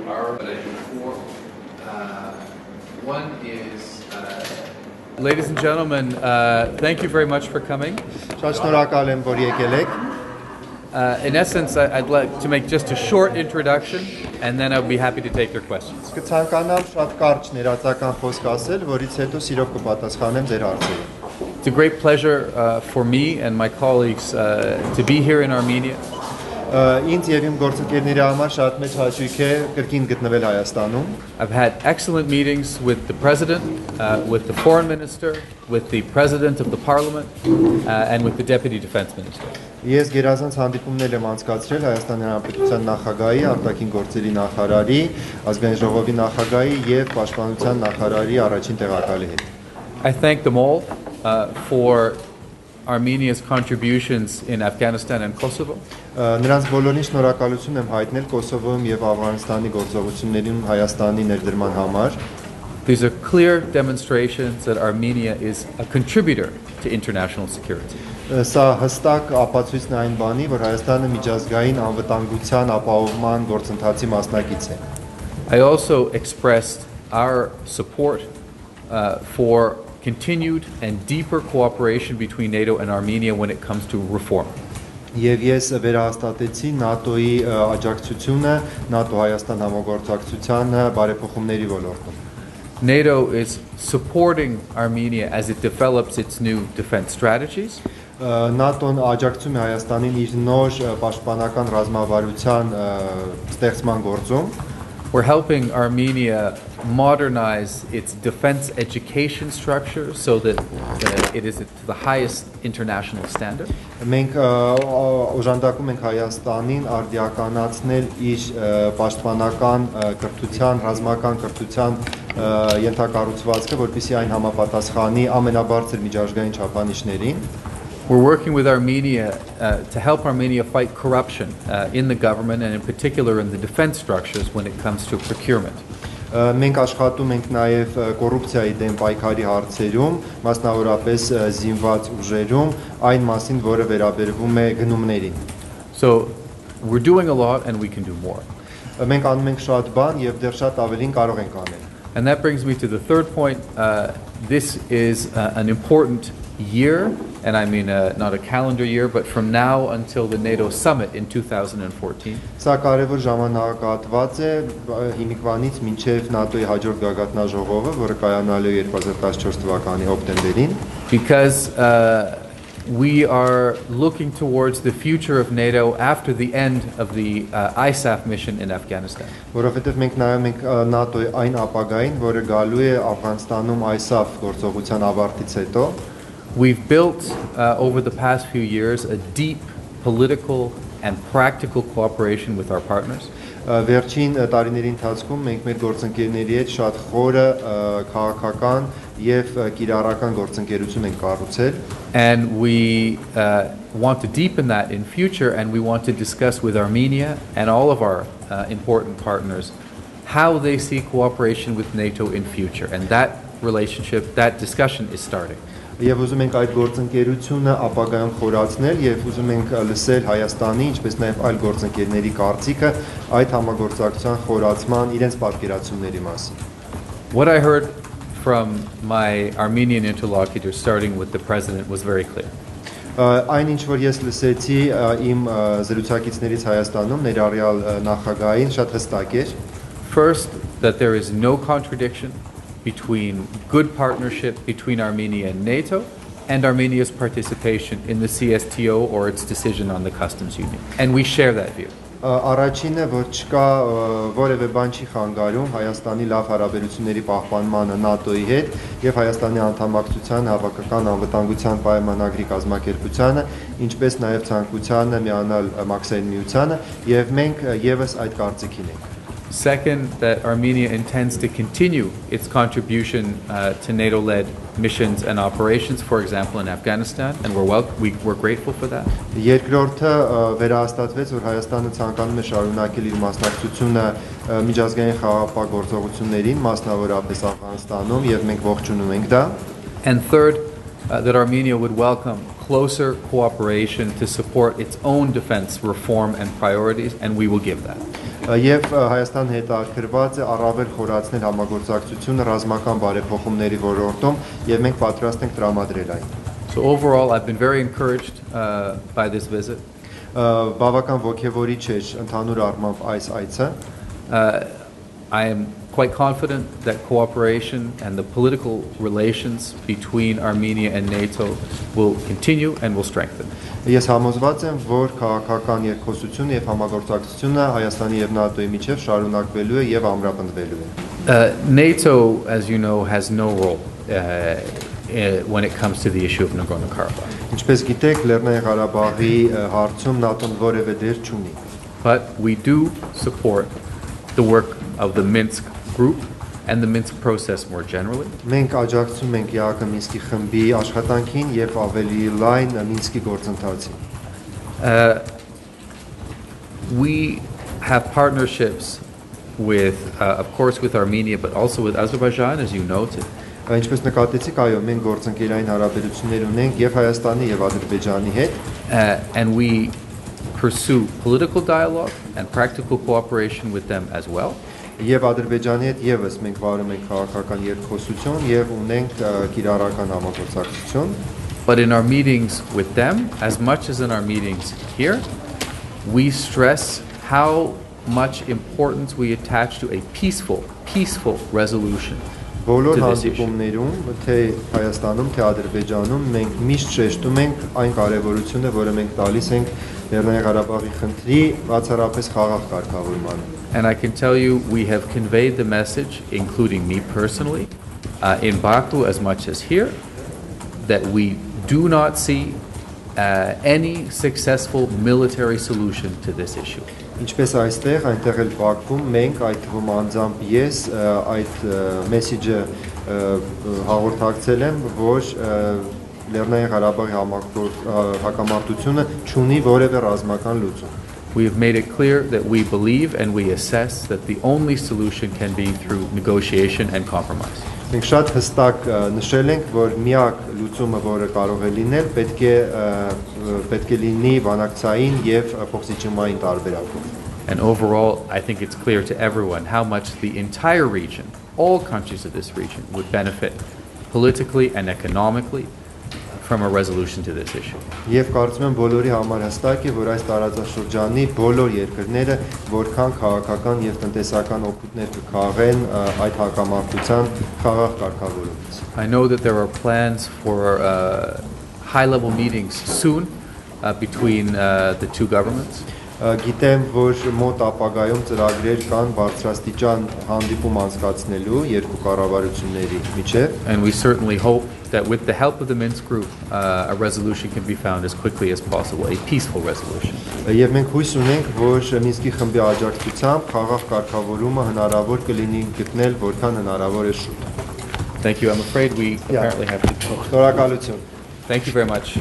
are what I do for. One is. Ladies and gentlemen, thank you very much for coming. In essence, I'd like to make just a short introduction, and then I'll be happy to take your questions. It's a great pleasure for me and my colleagues to be here in Armenia. I've had excellent meetings with the President, with the Foreign Minister, with the President of the Parliament, and with the Deputy Defense Minister. Ես գերազանց հանդիպումներ եմ անցկացրել Հայաստան-ն նախագահի, արտաքին գործերի նախարարի, ազգային ժողովի նախագահի եւ պաշտպանության նախարարի առաջին տեղակալի հետ. I thank them all for Armenia's contributions in Afghanistan and Kosovo. Նրանց բոլորին շնորհակալություն եմ հայտնել Կոսովոյում եւ Աֆղանստանի գործողություններին Հայաստանի ներդրման համար. These are clear demonstrations that Armenia is a contributor to international security. Սա հստակ ապացույցն է այն բանի, որ Հայաստանը միջազգային անվտանգության ապահովման գործընթացի մասնակից է. I also expressed our support for continued and deeper cooperation between NATO and Armenia when it comes to reform. Եվ ես վերահաստատեցի ՆԱՏՕ-ի աջակցությունը ՆԱՏՕ-Հայաստան համագործակցությանը բարեփոխումների ոլորտում. NATO is supporting Armenia as it develops its new defense strategies. ՆԱՏՕ-ն աջակցում է Հայաստանին իր նոր պաշտպանական ռազմավարության ստեղծման գործում. We're helping Armenia modernize its defense education structure so that it is to the highest international standard. Մենք օժանդակում ենք Հայաստանին արդիականացնել իր պաշտպանական կրթության, ռազմական կրթության ենթակառուցվածքը, որպեսզի այն համապատասխանի ամենաբարձր միջազգային չափանիշներին. We're working with Armenia to help Armenia fight corruption in the government and in particular in the defense structures when it comes to procurement. Մենք աշխատում ենք նաև կոռուպցիայի դեմ պայքարի հարցերում, մասնավորապես զինված ուժերում, այն մասին, որը վերաբերվում է գնումներին. So we're doing a lot and we can do more. Մենք անում ենք շատ բան եւ դեռ շատ ավելին կարող ենք անել. And that brings me to the third point. This is an important year, and I mean not a calendar year, but from now until the NATO summit in 2014. Սա կարևոր ժամանակահատված է հիմիկվանից մինչև ՆԱՏՕ-ի հաջորդ գագաթնաժողովը, որը կայանալու է 2014 թվականի հոկտեմբերին. Because we are looking towards the future of NATO after the end of the ISAF mission in Afghanistan. Որովհետև մենք նայում ենք ՆԱՏՕ-ի այն ապագային, որը գալու է Աֆղանստանում ISAF գործողության ավարտից հետո. We've built over the past few years a deep political and practical cooperation with our partners. Վերջին տարիների ընթացքում մենք մեր գործընկերների հետ շատ խորը քաղաքական եւ կիրառական գործընկերություն ենք կառուցել. And we want to deepen that in future, and we want to discuss with Armenia and all of our important partners how they see cooperation with NATO in future. And that relationship, that discussion is starting. Եվ ուզում ենք այդ գործընկերությունը ապագայում խորացնել եւ ուզում ենք լսել Հայաստանի, ինչպես նաեւ այլ գործընկերների կարծիքը այդ համագործակցության խորացման իրենց պատկերացումների մասին. What I heard from my Armenian interlocutors, starting with the President, was very clear. Այն ինչ որ ես լսեցի իմ զրուցակիցներից Հայաստանում ներառյալ նախագահին շատ հստակ էր. First, that there is no contradiction between good partnership between Armenia and NATO and Armenia's participation in the CSTO or its decision on the customs union. And we share that view. Առաջինը, որ չկա որևէ բան չի խանգարում Հայաստանի լավ հարաբերությունների պահպանմանը ՆԱՏՕ-ի հետ եւ Հայաստանի անդամակցության հավաքական անվտանգության պայմանագրի կազմակերպությանը, ինչպես նաեւ ցանկությանը միանալ Մաքսային միությանը, եւ մենք եւս այդ կարծիքին ենք. Second, that Armenia intends to continue its contribution to NATO-led missions and operations, for example, in Afghanistan, and we're grateful for that. Երկրորդը վերահաստատվեց, որ Հայաստանը ցանկանում է շարունակել իր մասնակցությունը միջազգային խաղաղապահ գործողություններին, մասնավորապես Աֆղանստանում, եւ մենք ողջունում ենք դա. And third, that Armenia would welcome closer cooperation to support its own defense reform and priorities, and we will give that. Եվ Հայաստան հետաքրքրված է առավել խորացնել համագործակցությունը ռազմական բարեփոխումների ոլորտում եւ մենք պատրաստ ենք տրամադրել այն։ So overall, I've been very encouraged by this visit. Բավական ոգևորիչ էր ընդհանուր առմամբ այս այցը։ I am quite confident that cooperation and the political relations between Armenia and NATO will continue and will strengthen. Ես համոզված եմ, որ քաղաքական երկխոսությունը եւ համագործակցությունը Հայաստանի եւ ՆԱՏՕ-ի միջև շարունակվելու է եւ ամրապնդվելու է։ NATO, as you know, has no role when it comes to the issue of Nagorno-Karabakh. Ինչպես գիտեք, Լեռնային Ղարաբաղի հարցում ՆԱՏՕ-ն որևէ դեր չունի։ But we do support the work of the Minsk group and the Minsk process more generally. Մենք աջակցում ենք ԵԱՀԿ Մինսկի խմբի աշխատանքին եւ ավելի լայն Մինսկի գործընթացին։ We have partnerships with, of course, with Armenia, but also with Azerbaijan, as you noted. Ինչպես նկատեցիք, այո, մենք գործընկերային հարաբերություններ ունենք եւ Հայաստանի եւ Ադրբեջանի հետ։ And we pursue political dialogue and practical cooperation with them as well. Եվ Ադրբեջանի հետ եւս մենք վարում ենք քաղաքական երկխոսություն եւ ունենք կիրառական համագործակցություն։ But in our meetings with them, as much as in our meetings here, we stress how much importance we attach to a peaceful resolution. Բոլոր հանդիպումներում, թե Հայաստանում, թե Ադրբեջանում, մենք միշտ շեշտում ենք այն կարևորությունը, որը մենք տալիս ենք Լեռնային Ղարաբաղի խնդրի բացառապես խաղաղ կարգավորմանը։ And I can tell you, we have conveyed the message, including me personally, in Baku as much as here, that we do not see any successful military solution to this issue. Ինչպես այստեղ, այնտեղ էլ Բաքվում մենք այդ թվում անձամբ ես այդ մեսեջը հաղորդակցել եմ, որ Լեռնային Ղարաբաղի հակամարտությունը չունի որևէ ռազմական լուծում։ We have made it clear that we believe and we assess that the only solution can be through negotiation and compromise. Մենք շատ հստակ նշել ենք, որ միակ լուծումը, որը կարող է լինել, պետք է լինի բանակցային եւ փոխզիջումային տարբերակով։ And overall, I think it's clear to everyone how much the entire region, all countries of this region, would benefit politically and economically from a resolution to this issue. Եվ կարծում եմ բոլորի համար հստակ է, որ այս տարածաշրջանի բոլոր երկրները որքան քաղաքական եւ տնտեսական օգուտներ կքաղեն այդ հակամարտության խաղաղ կարգավորումից։ I know that there are plans for high-level meetings soon between the two governments. Գիտեմ, որ մոտ ապագայում ծրագրեր կան բարձրաստիճան հանդիպում անցկացնելու երկու կառավարությունների միջև։ And we certainly hope that with the help of the Minsk group, a resolution can be found as quickly as possible, a peaceful resolution. Եվ մենք հույս ունենք, որ Մինսկի խմբի աջակցությամբ խաղաղ կարգավորումը հնարավոր կլինի գտնել որքան հնարավոր է շուտ։ Thank you. I'm afraid we apparently have to. Շնորհակալություն։ Thank you very much.